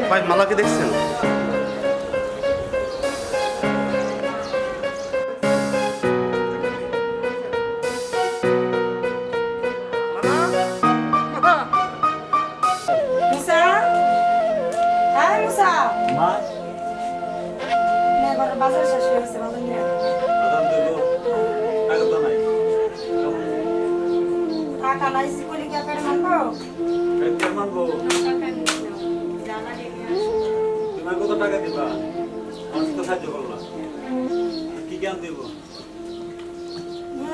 ভাই মালা কি দেখছেন? বাজার শেষ হয়ে গেছে, বাজার নিয়ে টাকা নাই সিকুলি কে পেড়ে মানবো তোমার কত টাকা দিবা? আমি তো সাহায্য করলাম, কি জ্ঞান দেব?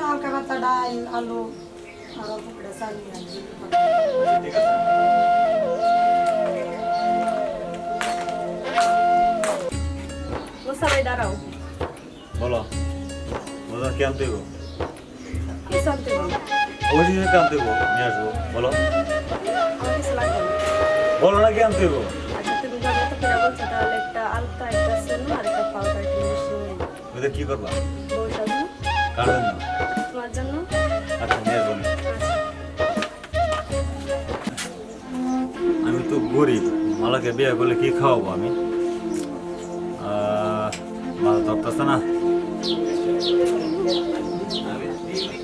হালকা পাতা ডাল আলু আর পুকুরে চাল ঠিক আছে। সবাই দাঁড়াও, বলো মজা কি আনতে দেবো? কি আনতে বলো? অবশ্যই কি আনতে দেবো, নিয়ে আসবো। বলো আমার কিছু লাগবে না। বলো না কি আনতে দেবো? আচ্ছা তুমি যখন তো ফেরা বলছো তাহলে একটা আলতা, একটা সেলুন আর একটা পাউডার একটা মিষ্টি নিয়ে নিও। ওদের কি করবা? বউ সাজু কার জন্য? তোমার জন্য। আচ্ছা নিয়ে আসবো। আচ্ছা আমি তো গরিব, মালাকে বিয়ে করলে কি খাওয়াবো আমি? মালা ধরতেছে না।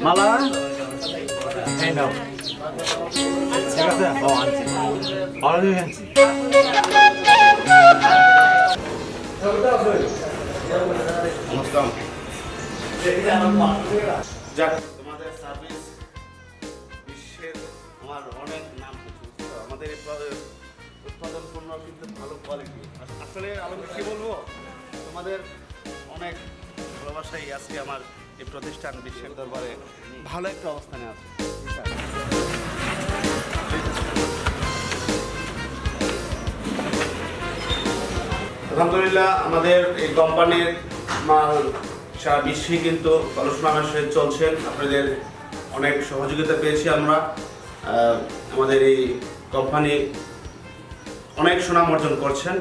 মালা এই নাও, ঠিক আছে? ও আনছি, ভালো দিয়ে আনছি। নমস্কার। যাক, তোমাদের সার্ভিস বিশ্বের আমার অনেক নাম হচ্ছে। আমাদের এই উৎপাদন পণ্য কিন্তু ভালো কোয়ালিটি। আসলে আমি কি বলবো, তোমাদের অনেক ভালোবাসাই আজকে আমার এই প্রতিষ্ঠান বিশ্বের দরবারে ভালো একটা অবস্থানে আছে। আলহামদুলিল্লাহ, আমাদের এই কোম্পানির মাল সারা বিশ্বে কিন্তু আলোচনার সহিত চলছেন। আপনাদের অনেক সহযোগিতা পেয়েছি আমরা। আমাদের এই কোম্পানি অনেক সুনাম অর্জন করছেন।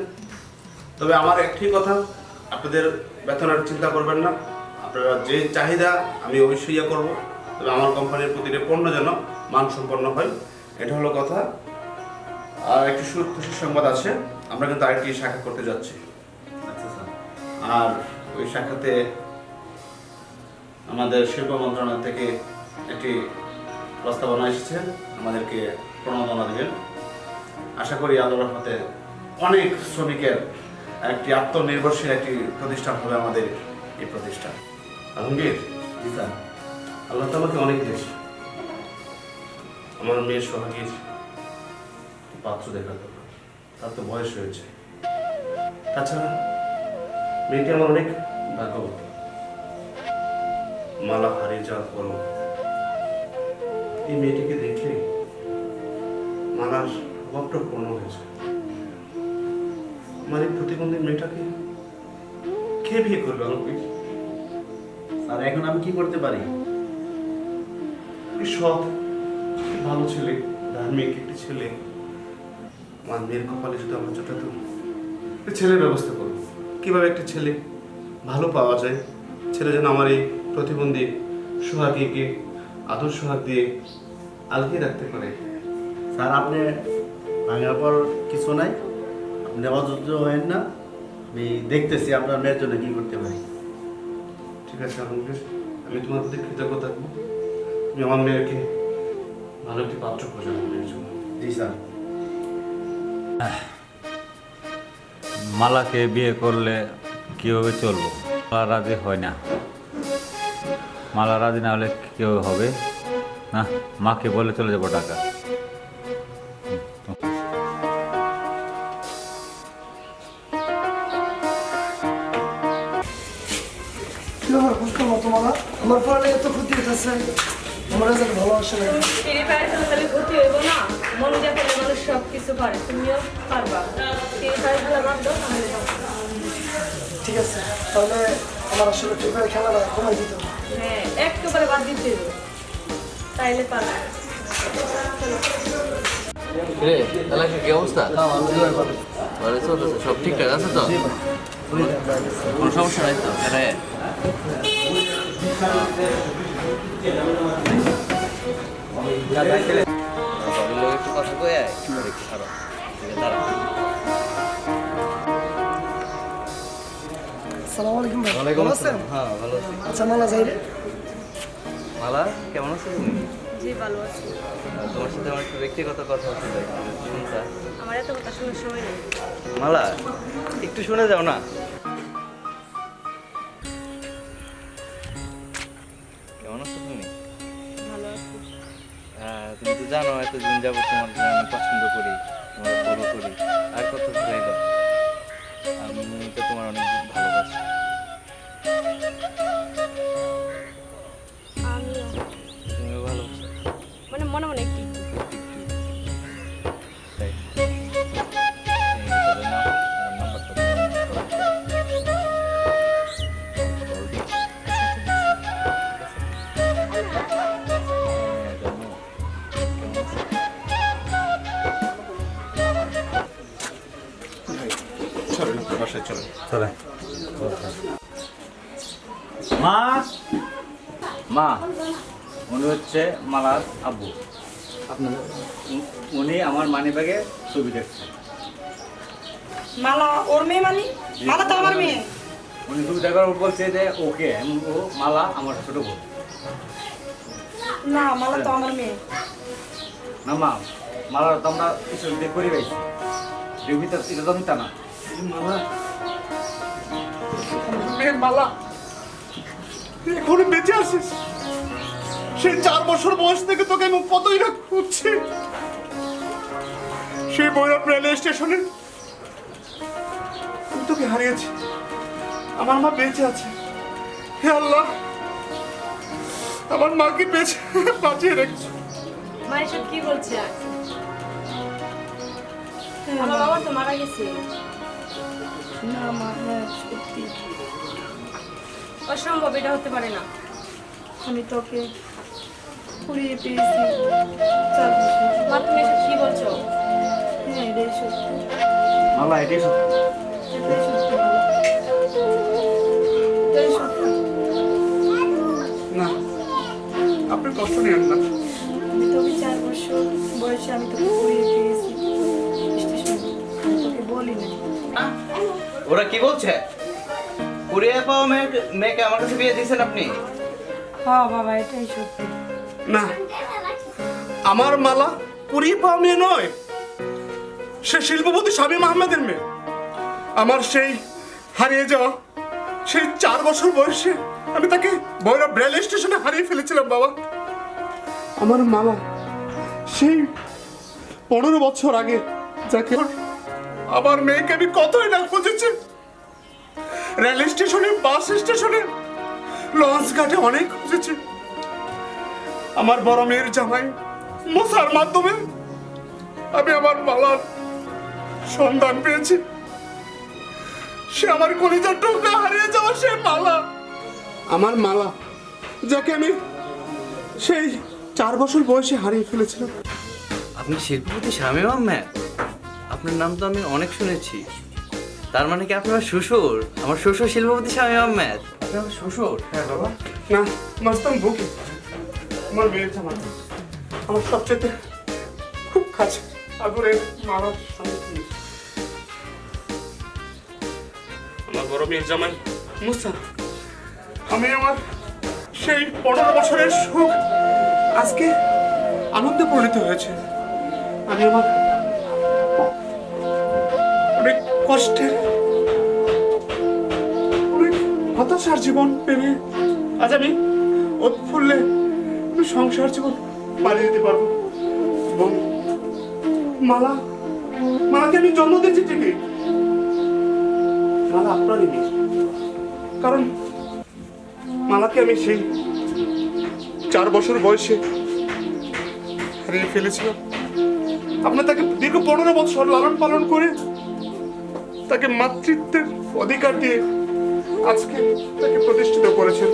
তবে আমার একটি কথা, আপনাদের বেতনের চিন্তা করবেন না। আপনারা যে চাহিদা আমি অবশ্যই ইয়ে করবো, তবে আমার কোম্পানির প্রতিটি পণ্য যেন মানসম্পন্ন হয়, এটা হলো কথা। আর একটি খুশির সংবাদ আছে, আমরা কিন্তু আরেকটি শাখা করতে যাচ্ছি। আচ্ছা স্যার। আর ওই শাখাতে আমাদের শিল্প মন্ত্রণালয় থেকে একটি প্রস্তাবনা এসেছে, আমাদেরকে প্রণোদনা দেবেন। আশা করি আল্লাহর রহমতে অনেক শ্রমিকের একটি আত্মনির্ভরশীল একটি প্রতিষ্ঠান হবে আমাদের এই প্রতিষ্ঠান। আলমগীর, জি স্যার। আল্লাহ তো আমাকে অনেক দিয়েছে। আমার মেয়ের সোহাগীর পাত্র দেখা দরকার, তার তো বয়স হয়েছে। তাছাড়া মেয়েটি আমার অনেক ভাগ্যবতী। মালা হারিয়ে যাওয়ার পরও এই মেয়েটিকে দেখলে মালার অভাবটা পূর্ণ হয়েছে। আমার এই প্রতিবন্ধী মেয়েটাকে কে বিয়ে করবে আমাকে? স্যার এখন আমি কি করতে পারি? সৎ ভালো ছেলে, ধার্মিক একটি ছেলে, আমার মেয়ের কপালে যদি আমরা জোটাতো, ছেলের ব্যবস্থা করবো। কিভাবে একটা ছেলে ভালো পাওয়া যায়, ছেলে যেন আমার এই প্রতিবন্ধী সোহাগীকে আদর সোহাগ দিয়ে আলগিয়ে রাখতে পারে। স্যার আপনি ভাঙার পর কিছু নাই, আপনি অযোগ্য হয়েন না। আমি দেখতেছি আপনার মেয়ের জন্য কি করতে পারি। ঠিক আছে আলমগীর, আমি তোমার প্রতি কৃতজ্ঞ থাকবো। তুমি আমার মেয়েকে ভালো একটি পাত্র খোঁজো আমার মেয়ের জন্য। জি স্যার। মালাকে বিয়ে করলে কীভাবে চলবো? মালা রাজি হয় না। মালা রাজি না হলে কীভাবে হবে? না, মাকে বলে চলে যাবো টাকা। বুঝতাম না তোমার, আমার পড়ালে এত ক্ষতি হইতেছে, আমার রেজাল্ট ভালো আসে না। ফ্রি ফায়ার খেলে তাহলে ক্ষতি হইব না? মন দিয়ে খেলে মানুষ সব কিছু পারে, তুমিও পারবা। ফ্রি ফায়ার খেলা বাদ দাও, তাহলে পারবা। ঠিক আছে, তাহলে আমার আসলে ফ্রি ফায়ার খেলাটা কমাই দিতে হবে। হ্যাঁ, একেবারে বাদ দিতে হইব, তাইলে পারবা। রে এলাকার কি অবস্থা? ভালো চলতেছে, সব ঠিকঠাক আছে তো? কোনো সমস্যা নাই তো? বাবির লোক একটু কথা কয়ে আয় একটু খারাপ ঠিক আছে দাঁড়া আসসালামু আলাইকুম ভাই ওয়ালাইকুম ভালো আছেন? আসসালাম হ্যাঁ ভালো আছি আচ্ছা মালা যাই রে মালা কেমন আছো তুমি জি ভালো আছি। তোমার সাথে আমার একটু ব্যক্তিগত কথা আছে তাই শুনতা আমার এত কথা শোনার সময় নেই। মালা একটু শুনে যাও না কেমন আছো তুমি ভালো আছি। তুমি তো জানো এতদিন যাবো তোমার আমি পছন্দ করি তোমার ফলো করি আর কত ফ্লেভার আমি তো তোমার অনেক ভালোবাসি আমিও তুমিও ভালোবাসো মানে মনে মনে একটু একটু। তাই তবে না আমার নাম্বারটা চলেন বাসায় চলেন। চলে মা মা উনি হচ্ছে মালার আব্বু উনি আমার মানি ব্যাগে ছবি দেখছেন মালা ওর মেয়ে মানে মালা তো আমার মেয়ে। উনি ছবি দেখার পর বলছে যে ওকে ও মালা আমার ছোট বোন না মালা তো আমার মেয়ে। না মা মালার তো আমরা কিছু দিয়ে করি পাইছি ভিতর এটা তো মিথ্যা না মালা মেয়ের মালা এখনো বেঁচে আছিস সেই 4 বছর বয়স থেকে তোকে আমি কতই না খুঁজছি সেই ভৈরব রেল স্টেশনে আমি তোকে হারিয়েছি আমার মা বেঁচে আছে হে আল্লাহ আমার মাকে বেঁচে বাঁচিয়ে রেখেছো মা এসব কি বলছে আর? আমার বাবা তো মারা গেছে। না মা হ্যাঁ সত্যি অসম্ভব, এটা হতে পারে না। আমি তোকে কুড়িয়ে পেয়েছি 4 বছর। মা তুমি এসব কি বলছো? হ্যাঁ এটাই সত্যি মালা এটাই সত্যি এটাই সত্যি মালা। এটাই সত্যি। না আপনি কষ্ট নেন না আমি তোকে 4 বছর বয়সে আমি তোকে কুড়িয়ে পেয়েছি স্টেশনে। আমি তোকে বলি না ওরা কি বলছে কুড়িয়ে পাওয়া মেয়েকে আমার কাছে বিয়ে দিয়েছেন আপনি হ্যাঁ বাবা এটাই সত্যি। না আমার মালা কুড়িয়ে পাওয়া মেয়ে নয় সে শিল্পপতি শামীম আহমেদের মেয়ে আমার সেই হারিয়ে যাওয়া সেই 4 বছর বয়সে আমি তাকে ভৈরব রেল স্টেশনে হারিয়ে ফেলেছিলাম বাবা আমার মালা সেই 15 বছর আগে যাকে আমার মেয়েকে আমি কতই না খুঁজেছি রেল স্টেশনে বাস স্টেশনে লঞ্চ ঘাটে অনেক খুঁজেছি আমার বড় মেয়ের জামাই মশার মাধ্যমে আমি আমার মালার সন্ধান পেয়েছি সে আমার কলিজার টুকরা হারিয়ে যাওয়া সে মালা আমার মালা যাকে আমি সেই 4 বছর বয়সে হারিয়ে ফেলেছিলাম আপনি শিল্পপতি শামীম আহমেদ আপনার নাম তো আমি অনেক শুনেছি তার মানে কি আপনার শ্বশুর আমার শ্বশুর শিল্পপতি শামীম আহমেদ আপনি আমার শ্বশুর হ্যাঁ বাবা না মাস্তান বুকে আমার মেয়ের জামাই আমার সবচেয়ে খুব কাছে আদরের মালার স্বামী আমার বড় মেয়ের জামাই মুসা আমি আমার সেই 15 বছরের সুখ আজকে আনন্দে পরিণত হয়েছে আমি আমার অনেক কষ্টের অনেক হতাশার জীবন পেরে আজ আমি উৎফুল্লে আমি সংসার জীবন পালিয়ে দিতে পারবো এবং মালাকে আমি জন্ম দিয়েছি ঠিকই মালা আপনারই মেয়ে কারণ মালাকে আমি সেই 4 বছর বয়সে হারিয়ে ফেলেছিলাম আপনার তাকে দীর্ঘ 15 বছর লালন পালন করে তাকে মাতৃত্বের অধিকার দিয়ে আজকে তাকে প্রতিষ্ঠিত করেছেন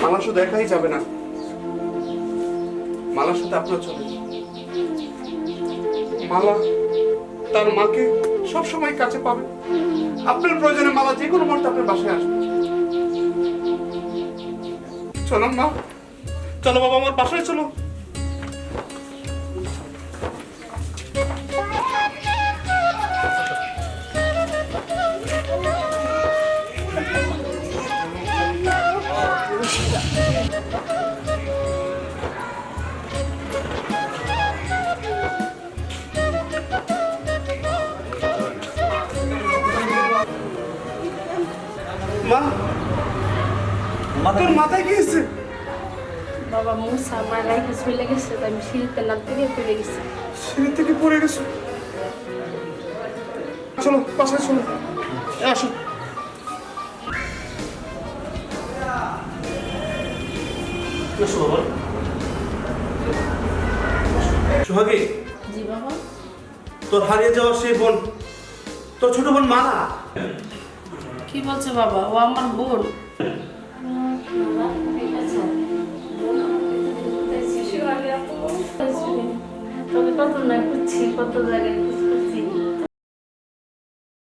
মালা শুধু একাই যাবে না মালার সাথে আপনার চলে মালা তার মাকে সবসময় কাছে পাবে আপনার প্রয়োজনে মালা যে কোনো মুহূর্তে আপনার বাসায় আসবে চলুন মা চলো বাবা, আমার বাসায় চলো। মা, তোর মাথায় কি হয়েছে? বাবা মুসা আমার লাইফে চলে গেছে, তাই আমি সিঁড়িতে নাম থেকে পড়ে গেছি। সিঁড়ি থেকে পড়ে গেছো? চলো বাসায় চলো, আসো। সোহাগী, জি বাবা। তোর হারিয়ে যাওয়া সেই বোন, তোর ছোট বোন মালা। কি বলছো বাবা? ও আমার বোন। তবে কত না খুঁজছি, কত জায়গায়